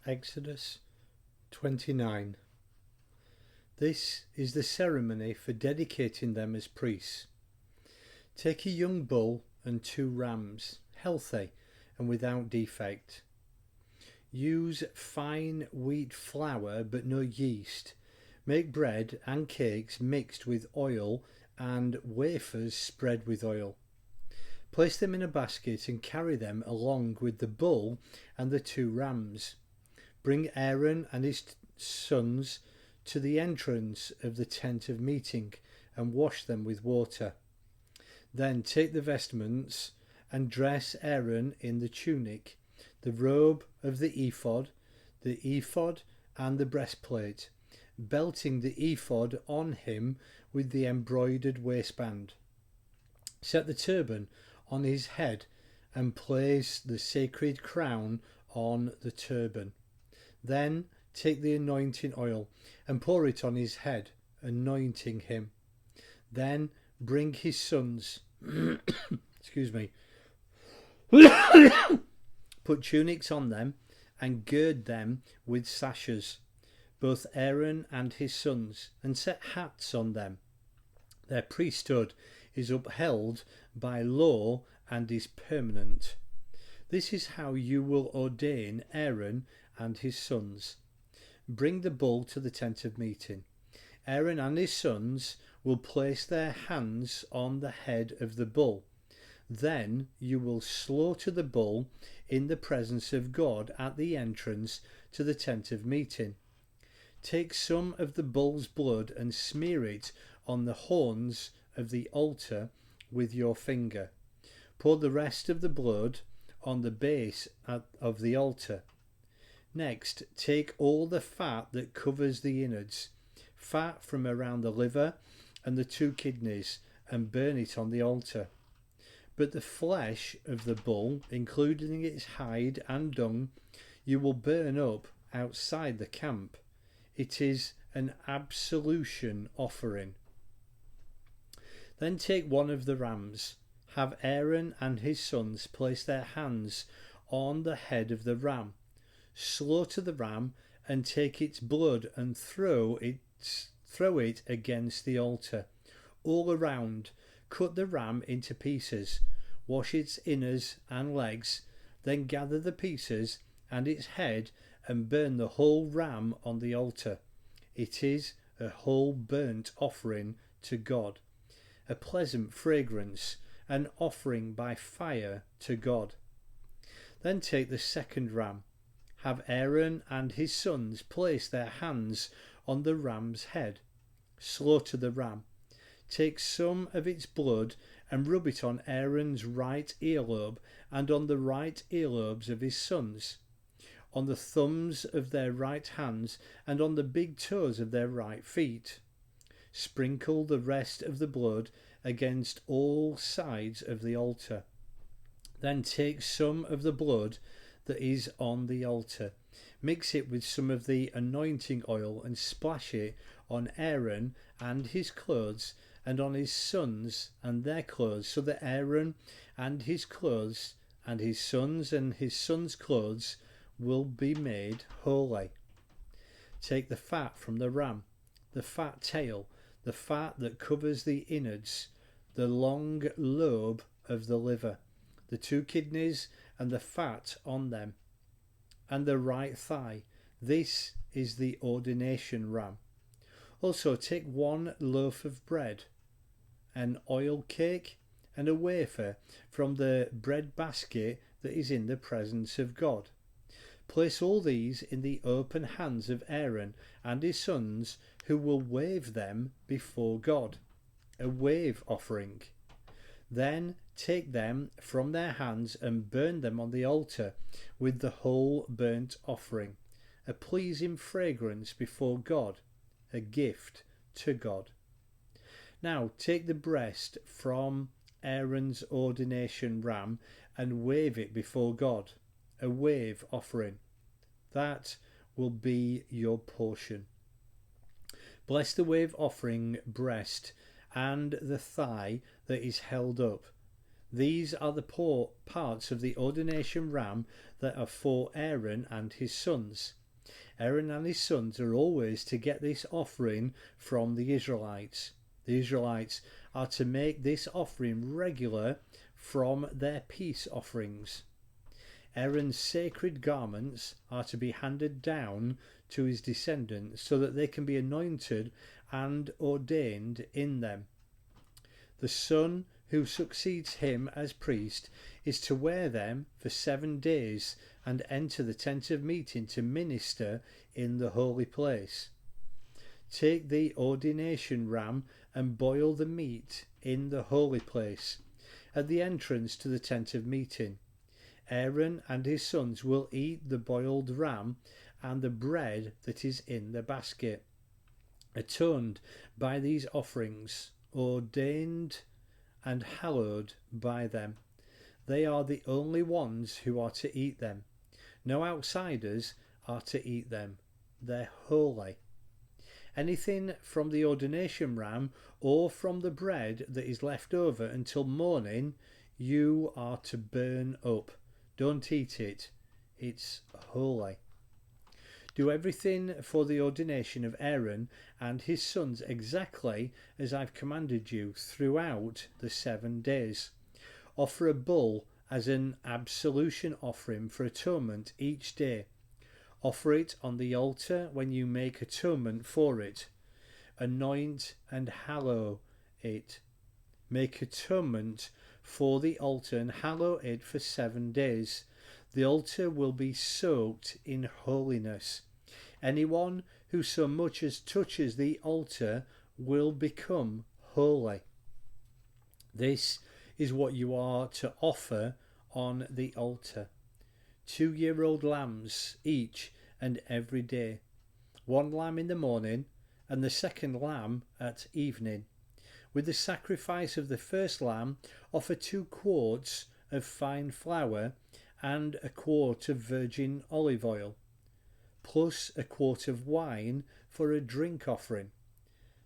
Exodus 29. This is the ceremony for dedicating them as priests. Take a young bull and 2 rams, healthy and without defect. Use fine wheat flour but no yeast. Make bread and cakes mixed with oil and wafers spread with oil. Place them in a basket and carry them along with the bull and the 2 rams. Bring Aaron and his sons to the entrance of the tent of meeting and wash them with water. Then take the vestments and dress Aaron in the tunic, the robe of the ephod and the breastplate, belting the ephod on him with the embroidered waistband. Set the turban on his head and place the sacred crown on the turban. Then take the anointing oil and pour it on his head, anointing him. Then bring his sons, excuse me, put tunics on them and gird them with sashes, both Aaron and his sons, and set hats on them. Their priesthood is upheld by law and is permanent. This is how you will ordain Aaron and his sons. Bring the bull to the tent of meeting. Aaron and his sons will place their hands on the head of the bull. Then you will slaughter the bull in the presence of God at the entrance to the tent of meeting. Take some of the bull's blood and smear it on the horns of the altar with your finger. Pour the rest of the blood on the base of the altar. Next, take all the fat that covers the innards, fat from around the liver and the 2 kidneys, and burn it on the altar. But the flesh of the bull, including its hide and dung, you will burn up outside the camp. It is an absolution offering. Then take one of the rams. Have Aaron and his sons place their hands on the head of the ram. Slaughter the ram and take its blood and throw it against the altar, all around. Cut the ram into pieces, wash its innards and legs, then gather the pieces and its head and burn the whole ram on the altar. It is a whole burnt offering to God, a pleasant fragrance, an offering by fire to God. Then take the second ram. Have Aaron and his sons place their hands on the ram's head. Slaughter the ram. Take some of its blood and rub it on Aaron's right earlobe and on the right earlobes of his sons, on the thumbs of their right hands and on the big toes of their right feet. Sprinkle the rest of the blood against all sides of the altar. Then take some of the blood that is on the altar, mix it with some of the anointing oil and splash it on Aaron and his clothes and on his sons and their clothes, so that Aaron and his clothes and his sons' clothes will be made holy. Take the fat from the ram, the fat tail, the fat that covers the innards, the long lobe of the liver, the 2 kidneys and the fat on them, and the right thigh. This is the ordination ram. Also take 1 loaf of bread, an oil cake and a wafer from the breadbasket that is in the presence of God. Place all these in the open hands of Aaron and his sons, who will wave them before God, a wave offering. Then take them from their hands and burn them on the altar with the whole burnt offering, a pleasing fragrance before God, a gift to God. Now take the breast from Aaron's ordination ram and wave it before God, a wave offering. That will be your portion. Bless the wave offering breast and the thigh that is held up. These are the parts of the ordination ram that are for Aaron and his sons. Aaron and his sons are always to get this offering from the Israelites. The Israelites are to make this offering regular from their peace offerings. Aaron's sacred garments are to be handed down to his descendants so that they can be anointed and ordained in them. The son who succeeds him as priest is to wear them for 7 days and enter the tent of meeting to minister in the holy place. Take the ordination ram and boil the meat in the holy place at the entrance to the tent of meeting. Aaron and his sons will eat the boiled ram and the bread that is in the basket. Atoned by these offerings, ordained and hallowed by them. They are the only ones who are to eat them. No outsiders are to eat them. They're holy. Anything from the ordination ram or from the bread that is left over until morning, you are to burn up. Don't eat it. It's holy. Do everything for the ordination of Aaron and his sons exactly as I've commanded you throughout the 7 days. Offer a bull as an absolution offering for atonement each day. Offer it on the altar when you make atonement for it. Anoint and hallow it. Make atonement for the altar and hallow it for 7 days. The altar will be soaked in holiness. Anyone who so much as touches the altar will become holy. This is what you are to offer on the altar. 2-year-old lambs each and every day. 1 lamb in the morning and the second lamb at evening. With the sacrifice of the first lamb, offer 2 quarts of fine flour and a quart of virgin olive oil, plus a quart of wine for a drink offering.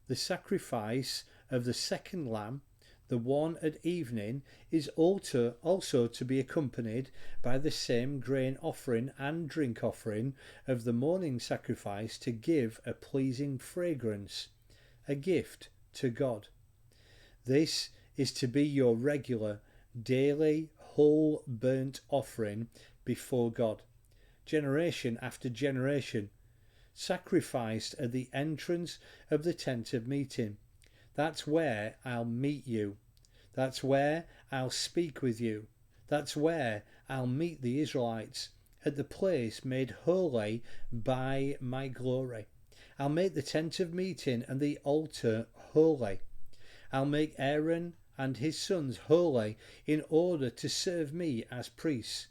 The sacrifice of the second lamb, the one at evening, is also to be accompanied by the same grain offering and drink offering of the morning sacrifice to give a pleasing fragrance, a gift to God. This is to be your regular, daily, whole burnt offering before God, generation after generation, sacrificed at the entrance of the tent of meeting. That's where I'll meet you. That's where I'll speak with you. That's where I'll meet the Israelites, at the place made holy by my glory. I'll make the tent of meeting and the altar holy. I'll make Aaron and his sons holy in order to serve me as priests.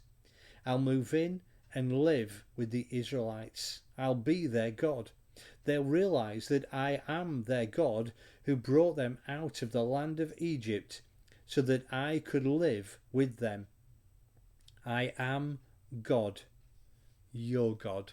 I'll move in and live with the Israelites. I'll be their God. They'll realize that I am their God who brought them out of the land of Egypt so that I could live with them. I am God, your God.